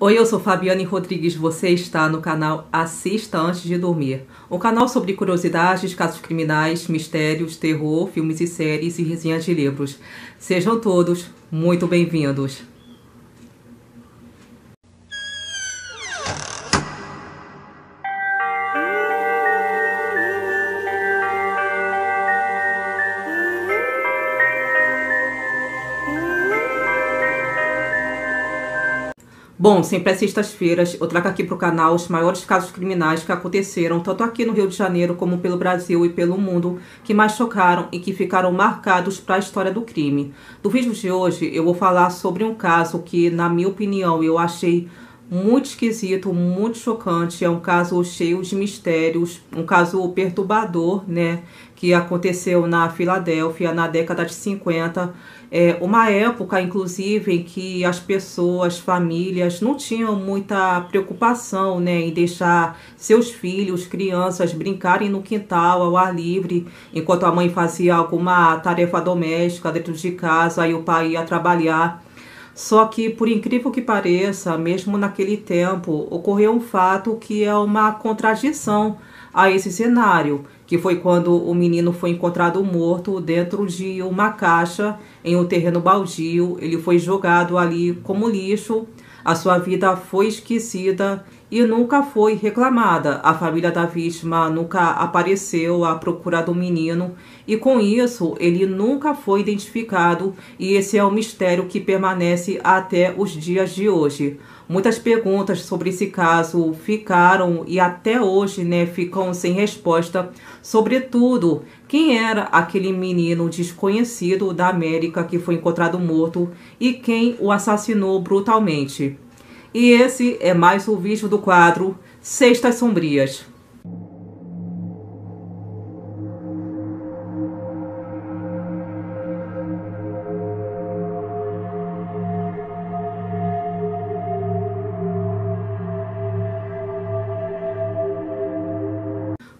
Oi, eu sou Fabiane Rodrigues, você está no canal Assista Antes de Dormir. Um canal sobre curiosidades, casos criminais, mistérios, terror, filmes e séries e resenhas de livros. Sejam todos muito bem-vindos. Bom, sempre às sextas-feiras eu trago aqui para o canal os maiores casos criminais que aconteceram tanto aqui no Rio de Janeiro como pelo Brasil e pelo mundo, que mais chocaram e que ficaram marcados para a história do crime. No vídeo de hoje eu vou falar sobre um caso que, na minha opinião, eu achei muito esquisito, muito chocante. É um caso cheio de mistérios, um caso perturbador, né? Que aconteceu na Filadélfia na década de 50. Uma época, inclusive, em que as pessoas, famílias, não tinham muita preocupação, né, em deixar seus filhos, crianças, brincarem no quintal, ao ar livre, enquanto a mãe fazia alguma tarefa doméstica dentro de casa e o pai ia trabalhar. Só que, por incrível que pareça, mesmo naquele tempo, ocorreu um fato que é uma contradição a esse cenário, que foi quando o menino foi encontrado morto dentro de uma caixa em um terreno baldio. Ele foi jogado ali como lixo, a sua vida foi esquecida e nunca foi reclamada. A família da vítima nunca apareceu à procura do menino e, com isso, ele nunca foi identificado, e esse é um mistério que permanece até os dias de hoje. Muitas perguntas sobre esse caso ficaram e até hoje, né, ficam sem resposta. Sobretudo, quem era aquele menino desconhecido da América que foi encontrado morto e quem o assassinou brutalmente. E esse é mais um vídeo do quadro Sextas Sombrias.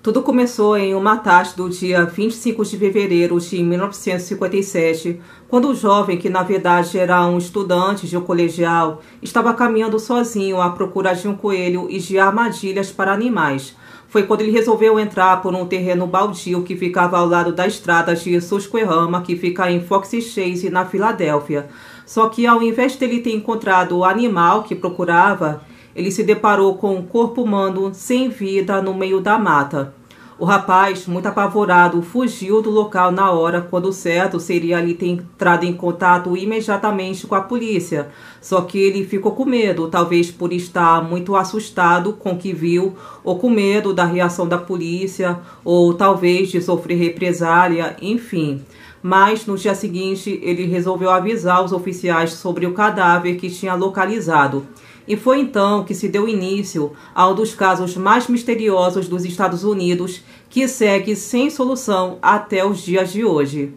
Tudo começou em uma tarde do dia 25 de fevereiro de 1957, quando o jovem, que na verdade era um estudante de um colegial, estava caminhando sozinho à procura de um coelho e de armadilhas para animais. Foi quando ele resolveu entrar por um terreno baldio que ficava ao lado da estrada de Susquehanna, que fica em Fox Chase, na Filadélfia. Só que, ao invés dele ter encontrado o animal que procurava, ele se deparou com um corpo humano sem vida no meio da mata. O rapaz, muito apavorado, fugiu do local na hora, quando o certo seria ali ter entrado em contato imediatamente com a polícia. Só que ele ficou com medo, talvez por estar muito assustado com o que viu, ou com medo da reação da polícia, ou talvez de sofrer represália, enfim. Mas no dia seguinte ele resolveu avisar os oficiais sobre o cadáver que tinha localizado. E foi então que se deu início a um dos casos mais misteriosos dos Estados Unidos, que segue sem solução até os dias de hoje.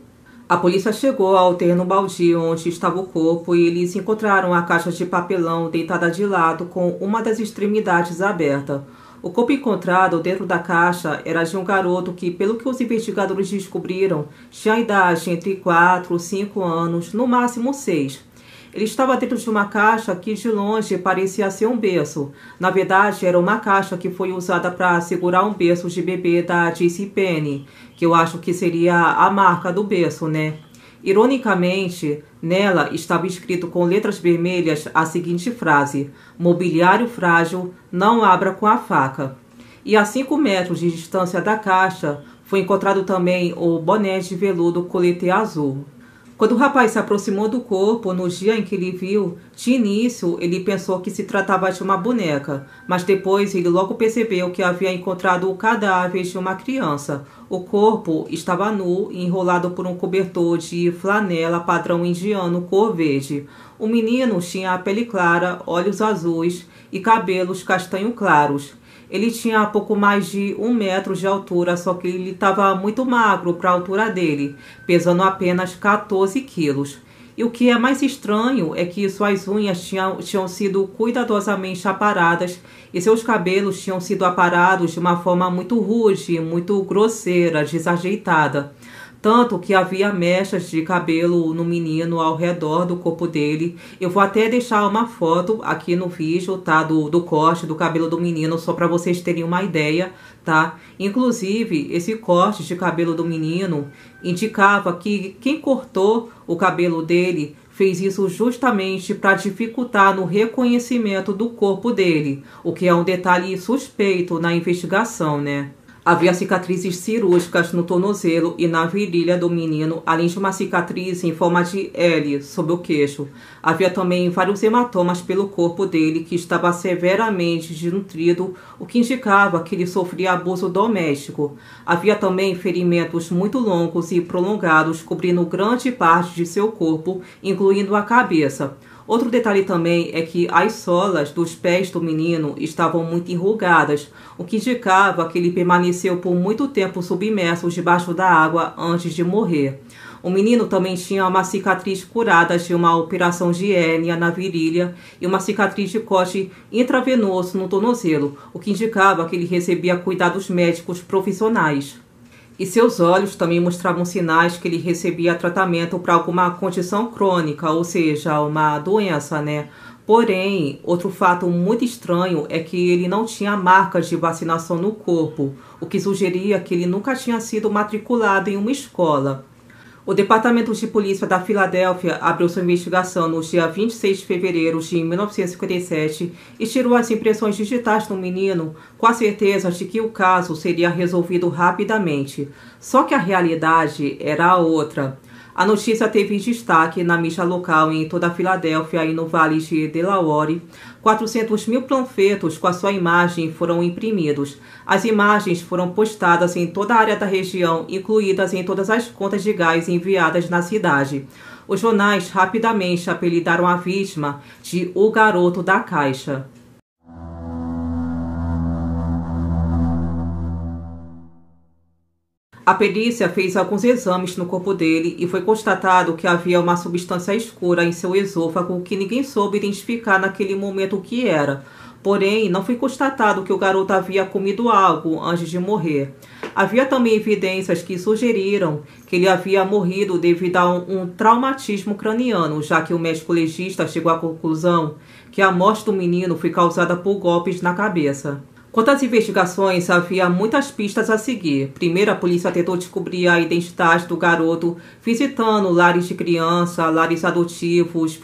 A polícia chegou ao terreno baldio onde estava o corpo e eles encontraram a caixa de papelão deitada de lado com uma das extremidades aberta. O corpo encontrado dentro da caixa era de um garoto que, pelo que os investigadores descobriram, tinha idade entre 4 e 5 anos, no máximo 6. Ele estava dentro de uma caixa que de longe parecia ser um berço. Na verdade, era uma caixa que foi usada para segurar um berço de bebê da JCPenney, que eu acho que seria a marca do berço, né? Ironicamente, nela estava escrito com letras vermelhas a seguinte frase: mobiliário frágil, não abra com a faca. E a 5 metros de distância da caixa foi encontrado também o boné de veludo colete azul. Quando o rapaz se aproximou do corpo, no dia em que ele viu, de início ele pensou que se tratava de uma boneca, mas depois ele logo percebeu que havia encontrado o cadáver de uma criança. O corpo estava nu e enrolado por um cobertor de flanela padrão indiano cor verde. O menino tinha a pele clara, olhos azuis e cabelos castanho claros. Ele tinha pouco mais de 1 metro de altura, só que ele estava muito magro para a altura dele, pesando apenas 14 quilos. E o que é mais estranho é que suas unhas tinham sido cuidadosamente aparadas e seus cabelos tinham sido aparados de uma forma muito rude, muito grosseira, desajeitada. tanto que havia mechas de cabelo no menino ao redor do corpo dele. Eu vou até deixar uma foto aqui no vídeo, tá, do corte do cabelo do menino, só para vocês terem uma ideia, tá? Inclusive, esse corte de cabelo do menino indicava que quem cortou o cabelo dele fez isso justamente para dificultar no reconhecimento do corpo dele, o que é um detalhe suspeito na investigação, né? Havia cicatrizes cirúrgicas no tornozelo e na virilha do menino, além de uma cicatriz em forma de L sobre o queixo. Havia também vários hematomas pelo corpo dele, que estava severamente desnutrido, o que indicava que ele sofria abuso doméstico. Havia também ferimentos muito longos e prolongados, cobrindo grande parte de seu corpo, incluindo a cabeça. Outro detalhe também é que as solas dos pés do menino estavam muito enrugadas, o que indicava que ele permaneceu por muito tempo submerso debaixo da água antes de morrer. O menino também tinha uma cicatriz curada de uma operação de hérnia na virilha e uma cicatriz de corte intravenoso no tornozelo, o que indicava que ele recebia cuidados médicos profissionais. E seus olhos também mostravam sinais que ele recebia tratamento para alguma condição crônica, ou seja, uma doença, né? Porém, outro fato muito estranho é que ele não tinha marcas de vacinação no corpo, o que sugeria que ele nunca tinha sido matriculado em uma escola. O Departamento de Polícia da Filadélfia abriu sua investigação no dia 26 de fevereiro de 1957 e tirou as impressões digitais do menino com a certeza de que o caso seria resolvido rapidamente. Só que a realidade era outra. A notícia teve destaque na mídia local em toda a Filadélfia e no Vale de Delaware. 400 mil panfletos com a sua imagem foram imprimidos. As imagens foram postadas em toda a área da região, incluídas em todas as contas de gás enviadas na cidade. Os jornais rapidamente apelidaram a vítima de O Garoto da Caixa. A perícia fez alguns exames no corpo dele e foi constatado que havia uma substância escura em seu esôfago que ninguém soube identificar naquele momento o que era. Porém, não foi constatado que o garoto havia comido algo antes de morrer. Havia também evidências que sugeriram que ele havia morrido devido a um traumatismo craniano, já que o médico legista chegou à conclusão que a morte do menino foi causada por golpes na cabeça. Quanto às investigações, havia muitas pistas a seguir. Primeiro, a polícia tentou descobrir a identidade do garoto visitando lares de criança, lares adotivos,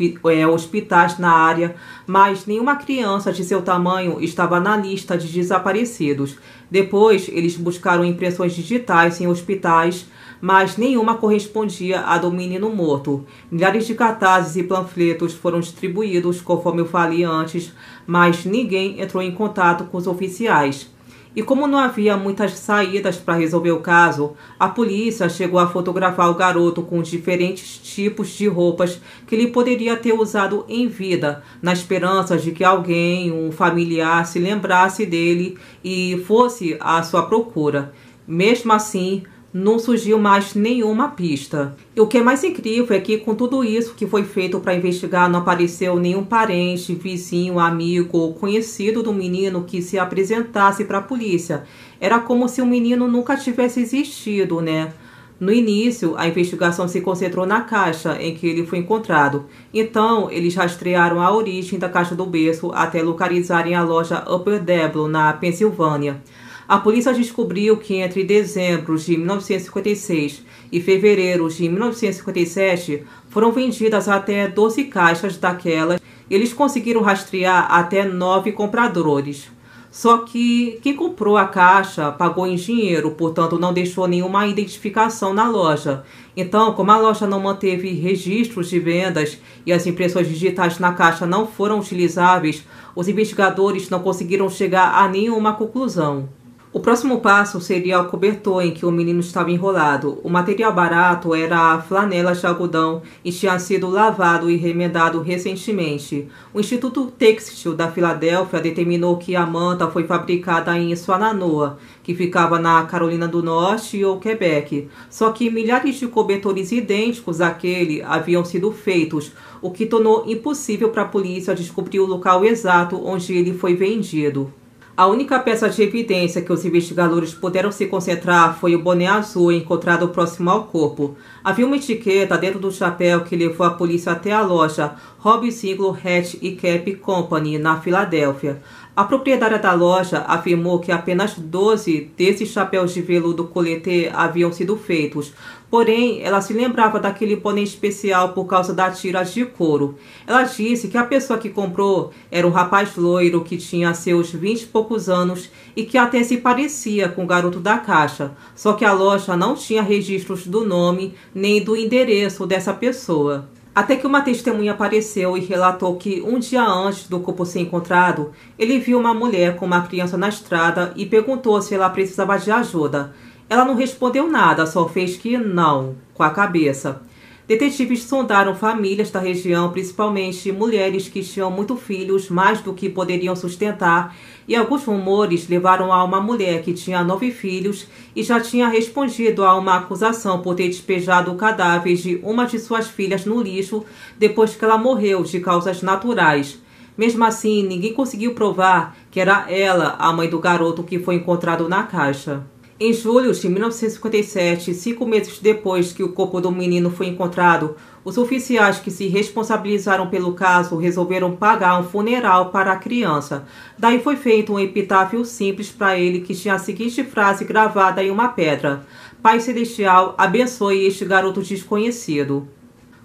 hospitais na área, mas nenhuma criança de seu tamanho estava na lista de desaparecidos. Depois, eles buscaram impressões digitais em hospitais, mas nenhuma correspondia à do menino morto. Milhares de cartazes e panfletos foram distribuídos, conforme eu falei antes, mas ninguém entrou em contato com os oficiais. E como não havia muitas saídas para resolver o caso, a polícia chegou a fotografar o garoto com diferentes tipos de roupas que ele poderia ter usado em vida, na esperança de que alguém, um familiar, se lembrasse dele e fosse à sua procura. Mesmo assim, não surgiu mais nenhuma pista. E o que é mais incrível é que com tudo isso que foi feito para investigar, não apareceu nenhum parente, vizinho, amigo ou conhecido do menino que se apresentasse para a polícia. Era como se o menino nunca tivesse existido, né? No início, a investigação se concentrou na caixa em que ele foi encontrado. Então, eles rastrearam a origem da caixa do berço até localizarem a loja Upper Deblo, na Pensilvânia. A polícia descobriu que entre dezembro de 1956 e fevereiro de 1957 foram vendidas até 12 caixas daquelas e eles conseguiram rastrear até 9 compradores. Só que quem comprou a caixa pagou em dinheiro, portanto não deixou nenhuma identificação na loja. Então, como a loja não manteve registros de vendas e as impressões digitais na caixa não foram utilizáveis, os investigadores não conseguiram chegar a nenhuma conclusão. O próximo passo seria o cobertor em que o menino estava enrolado. O material barato era a flanela de algodão e tinha sido lavado e remendado recentemente. O Instituto Têxtil da Filadélfia determinou que a manta foi fabricada em Swannanoa, que ficava na Carolina do Norte ou Quebec. Só que milhares de cobertores idênticos àquele haviam sido feitos, o que tornou impossível para a polícia descobrir o local exato onde ele foi vendido. A única peça de evidência que os investigadores puderam se concentrar foi o boné azul encontrado próximo ao corpo. Havia uma etiqueta dentro do chapéu que levou a polícia até a loja Rob Ziegler Hat e Cap Company, na Filadélfia. A proprietária da loja afirmou que apenas 12 desses chapéus de veludo coletê haviam sido feitos. Porém, ela se lembrava daquele boné especial por causa da tira de couro. Ela disse que a pessoa que comprou era um rapaz loiro que tinha seus 20 e poucos anos e que até se parecia com o garoto da caixa. Só que a loja não tinha registros do nome nem do endereço dessa pessoa. Até que uma testemunha apareceu e relatou que um dia antes do corpo ser encontrado, ele viu uma mulher com uma criança na estrada e perguntou se ela precisava de ajuda. Ela não respondeu nada, só fez que não, com a cabeça. Detetives sondaram famílias da região, principalmente mulheres que tinham muitos filhos, mais do que poderiam sustentar, e alguns rumores levaram a uma mulher que tinha 9 filhos e já tinha respondido a uma acusação por ter despejado o cadáver de uma de suas filhas no lixo depois que ela morreu de causas naturais. Mesmo assim, ninguém conseguiu provar que era ela a mãe do garoto que foi encontrado na caixa. Em julho de 1957, 5 meses depois que o corpo do menino foi encontrado, os oficiais que se responsabilizaram pelo caso resolveram pagar um funeral para a criança. Daí foi feito um epitáfio simples para ele que tinha a seguinte frase gravada em uma pedra: Pai Celestial, abençoe este garoto desconhecido.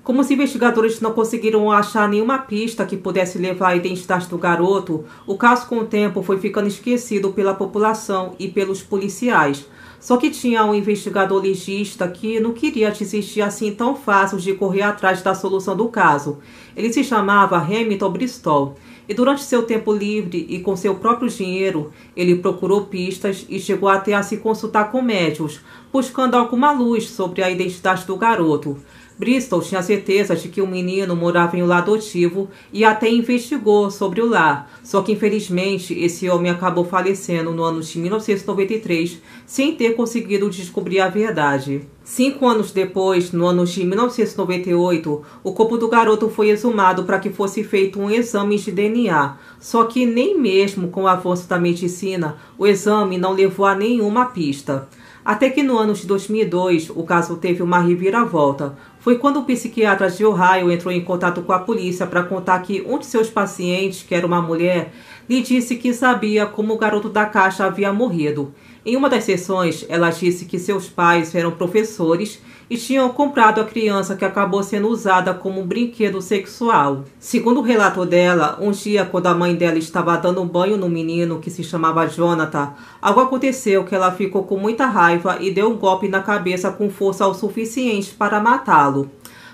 Como os investigadores não conseguiram achar nenhuma pista que pudesse levar à identidade do garoto, o caso com o tempo foi ficando esquecido pela população e pelos policiais. Só que tinha um investigador legista que não queria desistir assim tão fácil de correr atrás da solução do caso. Ele se chamava Hamilton Bristol. E durante seu tempo livre e com seu próprio dinheiro, ele procurou pistas e chegou até a se consultar com médicos, buscando alguma luz sobre a identidade do garoto. Bristol tinha certeza de que o menino morava em um lar adotivo e até investigou sobre o lar. Só que, infelizmente, esse homem acabou falecendo no ano de 1993, sem ter conseguido descobrir a verdade. 5 anos depois, no ano de 1998, o corpo do garoto foi exumado para que fosse feito um exame de DNA. Só que nem mesmo com o avanço da medicina, o exame não levou a nenhuma pista. Até que no ano de 2002, o caso teve uma reviravolta. Foi quando o psiquiatra de Ohio entrou em contato com a polícia para contar que um de seus pacientes, que era uma mulher, lhe disse que sabia como o garoto da caixa havia morrido. Em uma das sessões, ela disse que seus pais eram professores e tinham comprado a criança, que acabou sendo usada como um brinquedo sexual. Segundo o relato dela, um dia quando a mãe dela estava dando um banho no menino, que se chamava Jonathan, algo aconteceu que ela ficou com muita raiva e deu um golpe na cabeça com força o suficiente para matá-lo.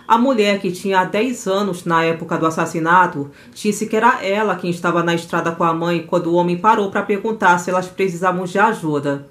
A mulher, que tinha 10 anos na época do assassinato, disse que era ela quem estava na estrada com a mãe quando o homem parou para perguntar se elas precisavam de ajuda.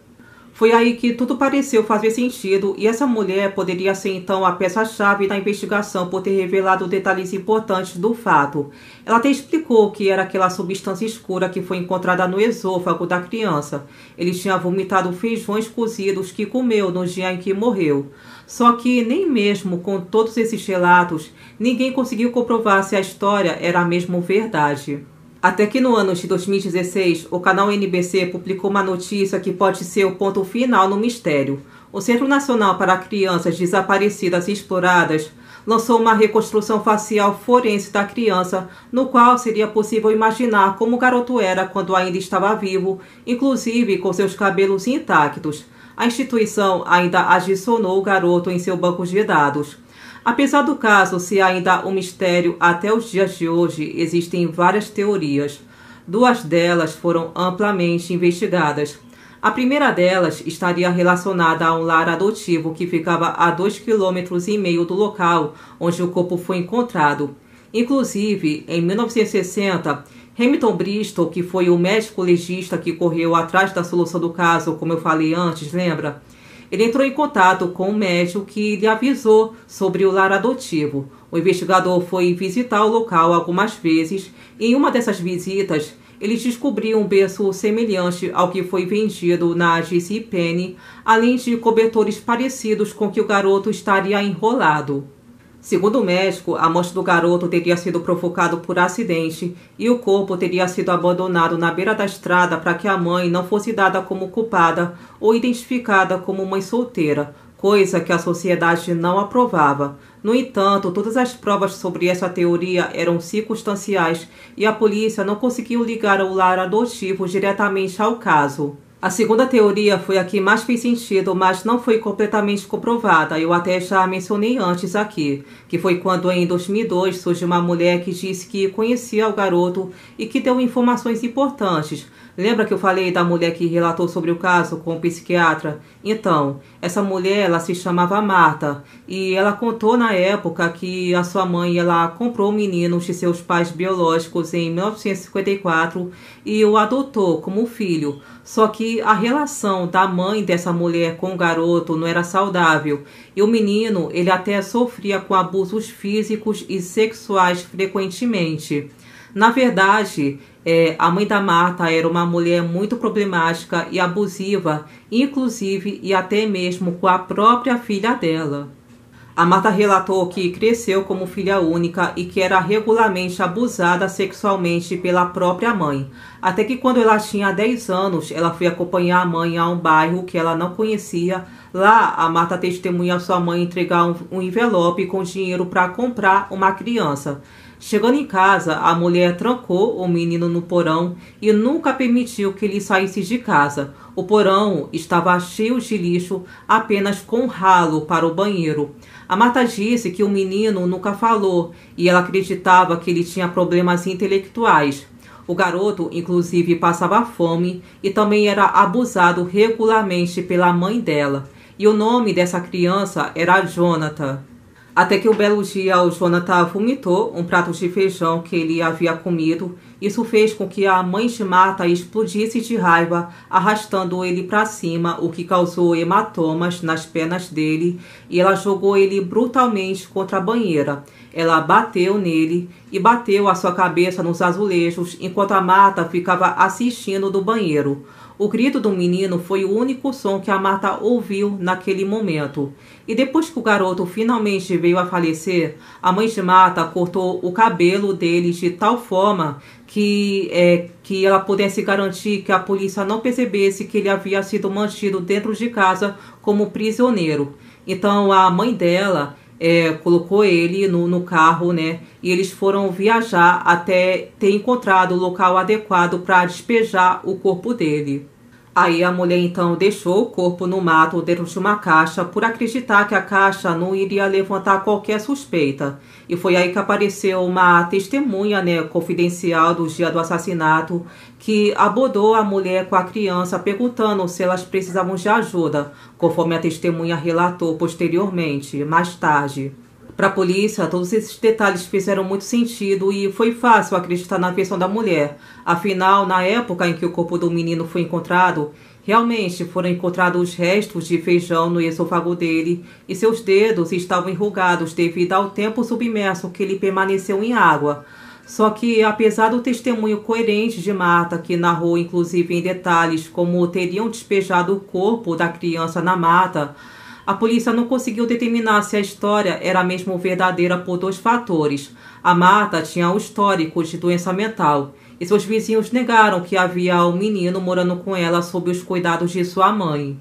Foi aí que tudo pareceu fazer sentido e essa mulher poderia ser então a peça-chave da investigação por ter revelado detalhes importantes do fato. Ela até explicou que era aquela substância escura que foi encontrada no esôfago da criança. Ele tinha vomitado feijões cozidos que comeu no dia em que morreu. Só que nem mesmo com todos esses relatos, ninguém conseguiu comprovar se a história era mesmo verdade. Até que no ano de 2016, o canal NBC publicou uma notícia que pode ser o ponto final no mistério. O Centro Nacional para Crianças Desaparecidas e Exploradas lançou uma reconstrução facial forense da criança, no qual seria possível imaginar como o garoto era quando ainda estava vivo, inclusive com seus cabelos intactos. A instituição ainda adicionou o garoto em seu banco de dados. Apesar do caso ser ainda um mistério até os dias de hoje, existem várias teorias. 2 delas foram amplamente investigadas. A primeira delas estaria relacionada a um lar adotivo que ficava a 2,5 km do local onde o corpo foi encontrado. Inclusive, em 1960, Hamilton Bristol, que foi o médico legista que correu atrás da solução do caso, como eu falei antes, lembra? Ele entrou em contato com um médico que lhe avisou sobre o lar adotivo. O investigador foi visitar o local algumas vezes e em uma dessas visitas ele descobriu um berço semelhante ao que foi vendido na JCPenney, além de cobertores parecidos com que o garoto estaria enrolado. Segundo o médico, a morte do garoto teria sido provocada por acidente e o corpo teria sido abandonado na beira da estrada para que a mãe não fosse dada como culpada ou identificada como mãe solteira, coisa que a sociedade não aprovava. No entanto, todas as provas sobre essa teoria eram circunstanciais e a polícia não conseguiu ligar o lar adotivo diretamente ao caso. A segunda teoria foi a que mais fez sentido, mas não foi completamente comprovada. Eu até já mencionei antes aqui, que foi quando em 2002 surgiu uma mulher que disse que conhecia o garoto e que deu informações importantes. Lembra que eu falei da mulher que relatou sobre o caso com o psiquiatra? Então, essa mulher, ela se chamava Marta e ela contou na época que a sua mãe, ela comprou o menino de seus pais biológicos em 1954 e o adotou como filho. Só que a relação da mãe dessa mulher com o garoto não era saudável e o menino, ele até sofria com abusos físicos e sexuais frequentemente. Na verdade, a mãe da Marta era uma mulher muito problemática e abusiva, inclusive e até mesmo com a própria filha dela. A Marta relatou que cresceu como filha única e que era regularmente abusada sexualmente pela própria mãe. Até que quando ela tinha 10 anos, ela foi acompanhar a mãe a um bairro que ela não conhecia. Lá, a Marta testemunha sua mãe entregar um envelope com dinheiro para comprar uma criança. Chegando em casa, a mulher trancou o menino no porão e nunca permitiu que ele saísse de casa. O porão estava cheio de lixo, apenas com ralo para o banheiro. A Marta disse que o menino nunca falou e ela acreditava que ele tinha problemas intelectuais. O garoto, inclusive, passava fome e também era abusado regularmente pela mãe dela. E o nome dessa criança era Jonathan. Até que um belo dia o Jonathan vomitou um prato de feijão que ele havia comido. Isso fez com que a mãe de Marta explodisse de raiva, arrastando ele para cima, o que causou hematomas nas pernas dele, e ela jogou ele brutalmente contra a banheira. Ela bateu nele e bateu a sua cabeça nos azulejos, enquanto a Marta ficava assistindo do banheiro. O grito do menino foi o único som que a Marta ouviu naquele momento. E depois que o garoto finalmente veio a falecer, a mãe de Marta cortou o cabelo dele de tal forma que ela pudesse garantir que a polícia não percebesse que ele havia sido mantido dentro de casa como prisioneiro. Então a mãe dela colocou ele no carro, né? E eles foram viajar até ter encontrado o local adequado para despejar o corpo dele. Aí a mulher então deixou o corpo no mato dentro de uma caixa por acreditar que a caixa não iria levantar qualquer suspeita. E foi aí que apareceu uma testemunha, né, confidencial do dia do assassinato, que abordou a mulher com a criança perguntando se elas precisavam de ajuda, conforme a testemunha relatou posteriormente, mais tarde. Para a polícia, todos esses detalhes fizeram muito sentido e foi fácil acreditar na versão da mulher. Afinal, na época em que o corpo do menino foi encontrado, realmente foram encontrados restos de feijão no esôfago dele e seus dedos estavam enrugados devido ao tempo submerso que ele permaneceu em água. Só que, apesar do testemunho coerente de Marta, que narrou inclusive em detalhes como teriam despejado o corpo da criança na mata, a polícia não conseguiu determinar se a história era mesmo verdadeira por dois fatores. A Marta tinha um histórico de doença mental e seus vizinhos negaram que havia um menino morando com ela sob os cuidados de sua mãe.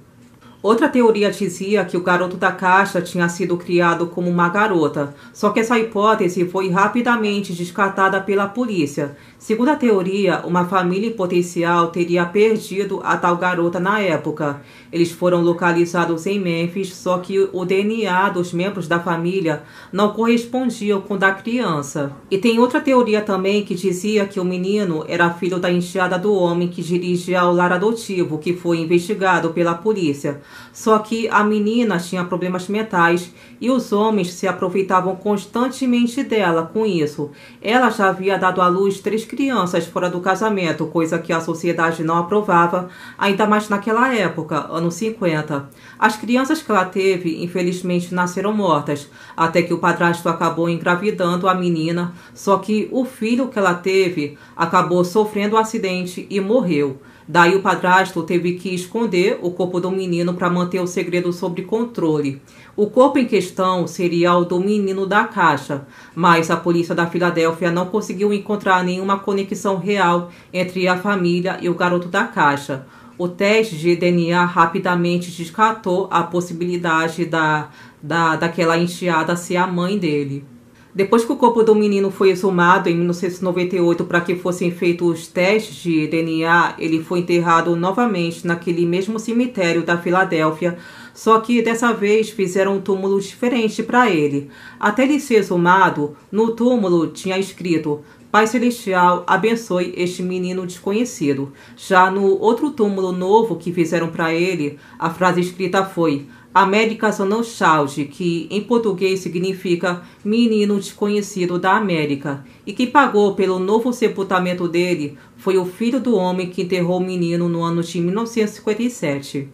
Outra teoria dizia que o garoto da caixa tinha sido criado como uma garota, só que essa hipótese foi rapidamente descartada pela polícia. Segundo a teoria, uma família em potencial teria perdido a tal garota na época. Eles foram localizados em Memphis, só que o DNA dos membros da família não correspondia com o da criança. E tem outra teoria também que dizia que o menino era filho da enteada do homem que dirigia o lar adotivo, que foi investigado pela polícia. Só que a menina tinha problemas mentais e os homens se aproveitavam constantemente dela com isso. Ela já havia dado à luz 3 crianças fora do casamento, coisa que a sociedade não aprovava, ainda mais naquela época, anos 50. As crianças que ela teve, infelizmente, nasceram mortas, até que o padrasto acabou engravidando a menina, só que o filho que ela teve acabou sofrendo um acidente e morreu. Daí o padrasto teve que esconder o corpo do menino para manter o segredo sob controle. O corpo em questão seria o do menino da caixa, mas a polícia da Filadélfia não conseguiu encontrar nenhuma conexão real entre a família e o garoto da caixa. O teste de DNA rapidamente descartou a possibilidade daquela enteada ser a mãe dele. Depois que o corpo do menino foi exumado em 1998 para que fossem feitos os testes de DNA, ele foi enterrado novamente naquele mesmo cemitério da Filadélfia, só que dessa vez fizeram um túmulo diferente para ele. Até ele ser exumado, no túmulo tinha escrito: Pai Celestial, abençoe este menino desconhecido. Já no outro túmulo novo que fizeram para ele, a frase escrita foi: América no Child, que em português significa menino desconhecido da América. E quem pagou pelo novo sepultamento dele foi o filho do homem que enterrou o menino no ano de 1957.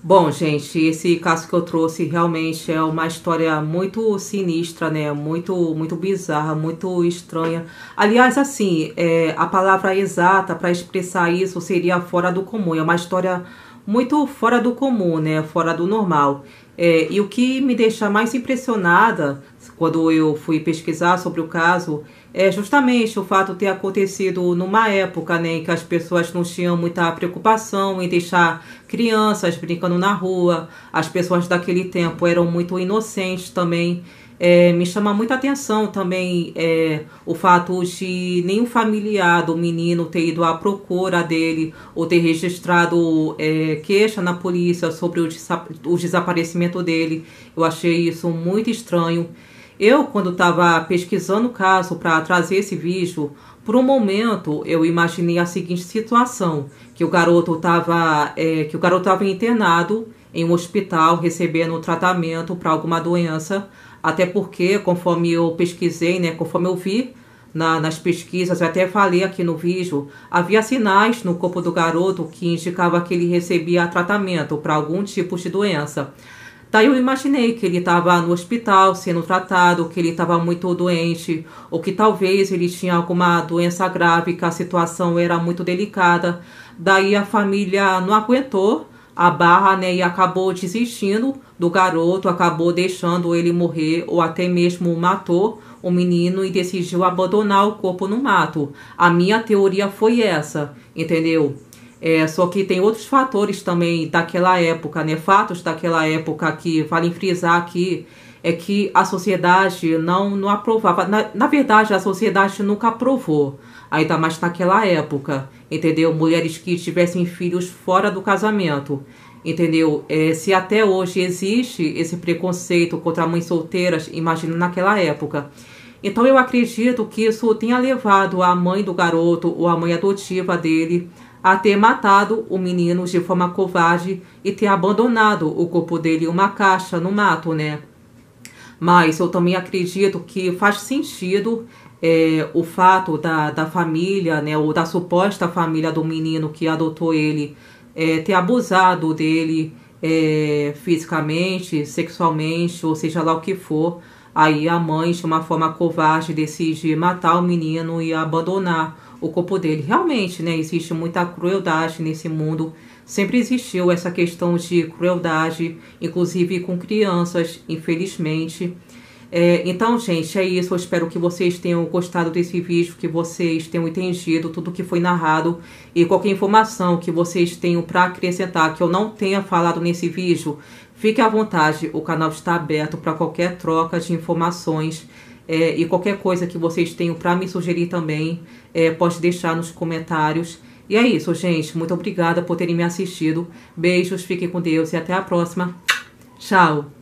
Bom, gente, esse caso que eu trouxe realmente é uma história muito sinistra, né? Muito bizarra, muito estranha. Aliás, assim, a palavra exata para expressar isso seria fora do comum. É uma história muito fora do comum, né? Fora do normal. E o que me deixa mais impressionada quando eu fui pesquisar sobre o caso é justamente o fato de ter acontecido numa época, né, em que as pessoas não tinham muita preocupação em deixar crianças brincando na rua. As pessoas daquele tempo eram muito inocentes também. Me chama muita atenção também o fato de nenhum familiar do menino ter ido à procura dele ou ter registrado queixa na polícia sobre o desaparecimento dele. Eu achei isso muito estranho. Eu, quando estava pesquisando o caso para trazer esse vídeo, por um momento eu imaginei a seguinte situação: que o garoto estava internado em um hospital recebendo tratamento para alguma doença. Até porque, conforme eu pesquisei, né, conforme eu vi nas pesquisas, eu até falei aqui no vídeo, havia sinais no corpo do garoto que indicavam que ele recebia tratamento para algum tipo de doença. Daí eu imaginei que ele estava no hospital sendo tratado, que ele estava muito doente, ou que talvez ele tinha alguma doença grave, que a situação era muito delicada. Daí a família não aguentou a barra, né, e acabou desistindo do garoto, acabou deixando ele morrer, ou até mesmo matou o menino e decidiu abandonar o corpo no mato. A minha teoria foi essa, entendeu? Só que tem outros fatores também daquela época, né? Fatos daquela época que valem frisar aqui, é que a sociedade não aprovava. Na verdade, a sociedade nunca aprovou, ainda mais naquela época, entendeu? Mulheres que tivessem filhos fora do casamento, entendeu? Se até hoje existe esse preconceito contra mães solteiras, imagina naquela época. Então eu acredito que isso tenha levado a mãe do garoto ou a mãe adotiva dele a ter matado o menino de forma covarde e ter abandonado o corpo dele em uma caixa no mato, né? Mas eu também acredito que faz sentido o fato da família, né, ou da suposta família do menino que adotou ele, ter abusado dele fisicamente, sexualmente, ou seja lá o que for. Aí a mãe, de uma forma covarde, decide matar o menino e abandonar o corpo dele. Realmente, né, existe muita crueldade nesse mundo. Sempre existiu essa questão de crueldade, inclusive com crianças, infelizmente. Então, gente, é isso. Eu espero que vocês tenham gostado desse vídeo, que vocês tenham entendido tudo que foi narrado. E qualquer informação que vocês tenham para acrescentar, que eu não tenha falado nesse vídeo, fique à vontade. O canal está aberto para qualquer troca de informações. E qualquer coisa que vocês tenham para me sugerir também, pode deixar nos comentários. E é isso, gente. Muito obrigada por terem me assistido. Beijos, fiquem com Deus e até a próxima. Tchau!